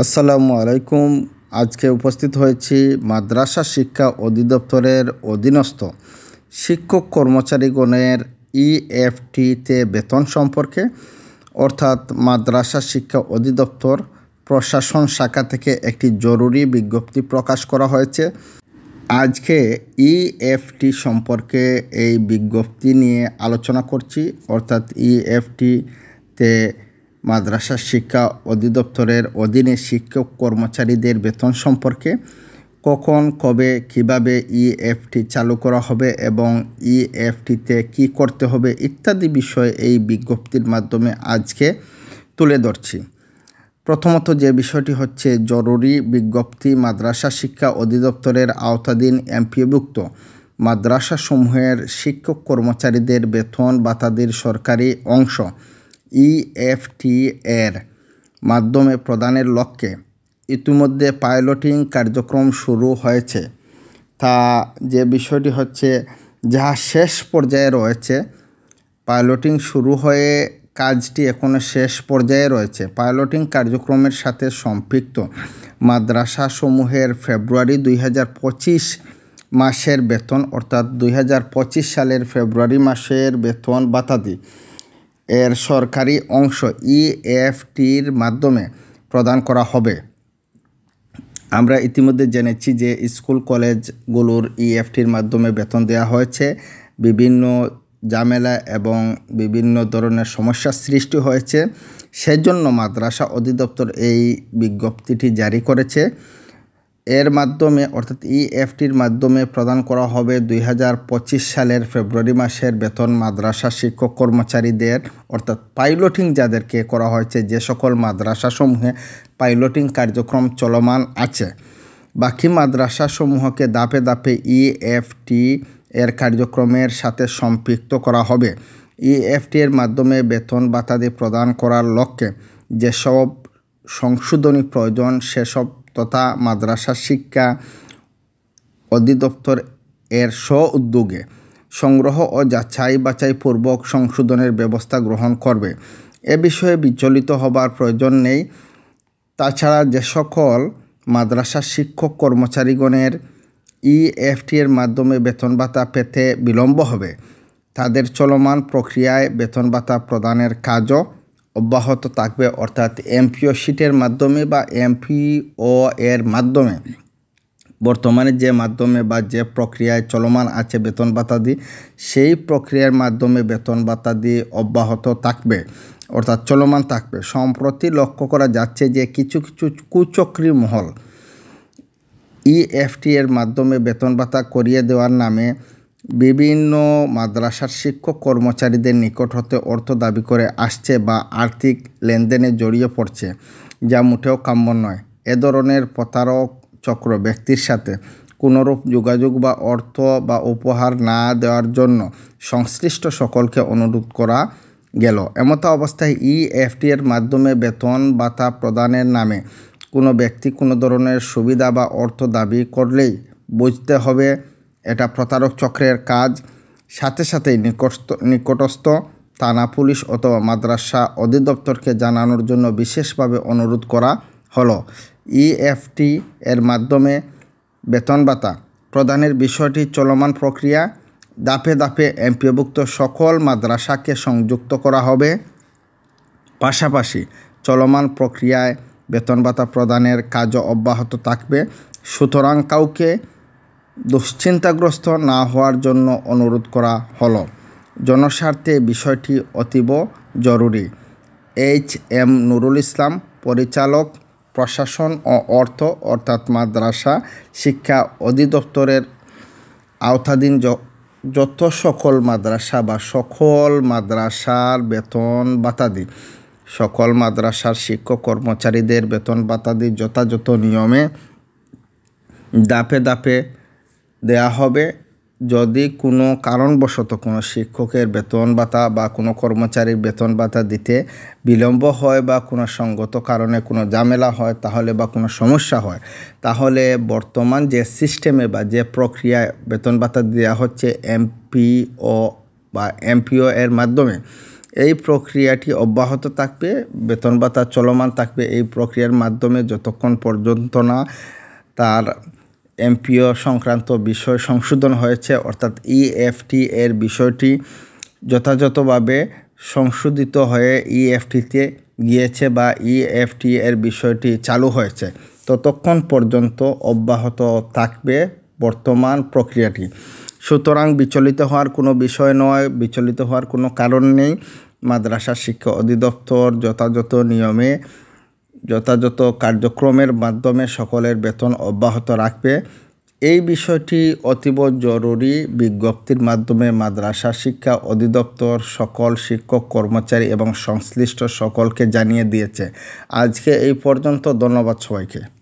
আসসালামু আলাইকুম। আজকে উপস্থিত হয়েছি মাদ্রাসা শিক্ষা অধিদপ্তরের অধীনস্থ শিক্ষক কর্মচারীগণের ইএফটিতে বেতন সম্পর্কে, অর্থাৎ মাদ্রাসা শিক্ষা অধিদপ্তর প্রশাসন শাখা থেকে একটি জরুরি বিজ্ঞপ্তি প্রকাশ করা হয়েছে। আজকে ইএফটি সম্পর্কে এই বিজ্ঞপ্তি নিয়ে আলোচনা করছি, অর্থাৎ ইএফটিতে মাদ্রাসা শিক্ষা অধিদপ্তরের অধীনে শিক্ষক কর্মচারীদের বেতন সম্পর্কে কখন, কবে, কিভাবে ইএফটি চালু করা হবে এবং ইএফটিতে কি করতে হবে ইত্যাদি বিষয়ে এই বিজ্ঞপ্তির মাধ্যমে আজকে তুলে ধরছি। প্রথমত যে বিষয়টি হচ্ছে জরুরি বিজ্ঞপ্তি। মাদ্রাসা শিক্ষা অধিদপ্তরের আওতাধীন এমপিওভুক্ত মাদ্রাসাসমূহের শিক্ষক কর্মচারীদের বেতন ভাতাদির সরকারি অংশ ইএফটি এর মাধ্যমে প্রদানের লক্ষ্যে ইতিমধ্যে পাইলটিং কার্যক্রম শুরু হয়েছে। তা যে বিষয়টি হচ্ছে যাহা শেষ পর্যায়ে রয়েছে, পাইলটিং শুরু হয়ে কাজটি এখনও শেষ পর্যায়ে রয়েছে। পাইলটিং কার্যক্রমের সাথে সম্পৃক্ত মাদ্রাসাসমূহের ফেব্রুয়ারি 2025 মাসের বেতন, অর্থাৎ 2025 সালের ফেব্রুয়ারি মাসের বেতন ভাতাদি এর সরকারি অংশ ইএফটির মাধ্যমে প্রদান করা হবে। আমরা ইতিমধ্যে জেনেছি যে স্কুল কলেজগুলোর ইএফটির মাধ্যমে বেতন দেওয়া হয়েছে। বিভিন্ন ঝামেলা এবং বিভিন্ন ধরনের সমস্যার সৃষ্টি হয়েছে, সেজন্য মাদ্রাসা অধিদপ্তর এই বিজ্ঞপ্তিটি জারি করেছে। এর মাধ্যমে অর্থাৎ ইএফটির মাধ্যমে প্রদান করা হবে 2025 সালের ফেব্রুয়ারি মাসের বেতন মাদ্রাসা শিক্ষক কর্মচারীদের, অর্থাৎ পাইলটিং যাদেরকে করা হয়েছে, যে সকল মাদ্রাসাসমূহে পাইলটিং কার্যক্রম চলমান আছে। বাকি মাদ্রাসাসমূহকে ধাপে ধাপে ইএফটি এর কার্যক্রমের সাথে সম্পৃক্ত করা হবে। ইএফটি এর মাধ্যমে বেতন ভাতাদি প্রদান করার লক্ষ্যে যেসব সংশোধনী প্রয়োজন সেসব তথা মাদ্রাসা শিক্ষা অধিদপ্তর এর উদ্যোগে সংগ্রহ ও যাচাই বাছাই পূর্বক সংশোধনের ব্যবস্থা গ্রহণ করবে। এ বিষয়ে বিচলিত হবার প্রয়োজন নেই। তাছাড়া যে সকল মাদ্রাসা শিক্ষক কর্মচারীগণের ইএফটি এর মাধ্যমে বেতন ভাতা পেতে বিলম্ব হবে, তাদের চলমান প্রক্রিয়ায় বেতন ভাতা প্রদানের কাজও অব্যাহত থাকবে, অর্থাৎ এমপিও শিটের মাধ্যমে বা এমপিও এর মাধ্যমে বর্তমানে যে মাধ্যমে বা যে প্রক্রিয়ায় চলমান আছে বেতন ভাতাদি, সেই প্রক্রিয়ার মাধ্যমে বেতন ভাতাদি অব্যাহত থাকবে, অর্থাৎ চলমান থাকবে। সম্প্রতি লক্ষ্য করা যাচ্ছে যে কিছু কিছু কুচক্রী মহল ইএফটি এর মাধ্যমে বেতন ভাতা করিয়ে দেওয়ার নামে বিভিন্ন মাদ্রাসার শিক্ষক কর্মচারীদের নিকট হতে অর্থ দাবি করে আসছে বা আর্থিক লেনদেনে জড়িয়ে পড়ছে, যা মোটেও কাম্য নয়। এ ধরনের প্রতারক চক্র ব্যক্তির সাথে কোনোরূপ যোগাযোগ বা অর্থ বা উপহার না দেওয়ার জন্য সংশ্লিষ্ট সকলকে অনুরোধ করা গেল। এমতো অবস্থায় ইএফটি এর মাধ্যমে বেতন ভাতা প্রদানের নামে কোনো ব্যক্তি কোনো ধরনের সুবিধা বা অর্থ দাবি করলেই বুঝতে হবে এটা প্রতারক চক্রের কাজ। সাথে সাথেই নিকটস্থ থানা, পুলিশ অথবা মাদ্রাসা অধিদপ্তরকে জানানোর জন্য বিশেষভাবে অনুরোধ করা হলো। ইএফটি এর মাধ্যমে বেতন ভাতা প্রদানের বিষয়টি চলমান প্রক্রিয়া। ধাপে ধাপে এমপিওভুক্ত সকল মাদ্রাসাকে সংযুক্ত করা হবে। পাশাপাশি চলমান প্রক্রিয়ায় বেতন ভাতা প্রদানের কাজও অব্যাহত থাকবে। সুতরাং কাউকে দুশ্চিন্তাগ্রস্ত না হওয়ার জন্য অনুরোধ করা হলো। জনস্বার্থে বিষয়টি অতীব জরুরি। এইচ.এম. নুরুল ইসলাম, পরিচালক প্রশাসন ও অর্থ, অর্থাৎ মাদ্রাসা শিক্ষা অধিদপ্তরের আওতাধীন যত সকল মাদ্রাসা বা সকল মাদ্রাসার বেতন ভাতাদি, সকল মাদ্রাসার শিক্ষক কর্মচারীদের বেতন ভাতাদি যথাযথ নিয়মে ধাপে ধাপে দেয়া হবে। যদি কোনো কারণবশত কোনো শিক্ষকের বেতন ভাতা বা কোনো কর্মচারীর বেতন ভাতা দিতে বিলম্ব হয় বা কোনো সঙ্গত কারণে কোনো ঝামেলা হয় তাহলে বা কোনো সমস্যা হয়, তাহলে বর্তমান যে সিস্টেমে বা যে প্রক্রিয়ায় বেতন ভাতা দেওয়া হচ্ছে এমপিও বা এমপিও এর মাধ্যমে, এই প্রক্রিয়াটি অব্যাহত থাকবে, বেতন ভাতা চলমান থাকবে এই প্রক্রিয়ার মাধ্যমে যতক্ষণ পর্যন্ত না তার এমপিও সংক্রান্ত বিষয় সংশোধন হয়েছে, অর্থাৎ ইএফটি এর বিষয়টি যথাযথভাবে সংশোধিত হয়ে ইএফটিতে গিয়েছে বা ইএফটি এর বিষয়টি চালু হয়েছে, ততক্ষণ পর্যন্ত অব্যাহত থাকবে বর্তমান প্রক্রিয়াটি। সুতরাং বিচলিত হওয়ার কোনো বিষয় নয়, বিচলিত হওয়ার কোনো কারণ নেই। মাদ্রাসা শিক্ষা অধিদপ্তর যথাযথ নিয়মে যথাযথ কার্যক্রমের মাধ্যমে সকলের বেতন অব্যাহত রাখবে। এই বিষয়টি অতীব জরুরি বিজ্ঞপ্তির মাধ্যমে মাদ্রাসা শিক্ষা অধিদপ্তর সকল শিক্ষক কর্মচারী এবং সংশ্লিষ্ট সকলকে জানিয়ে দিয়েছে। আজকে এই পর্যন্ত। ধন্যবাদ সবাইকে।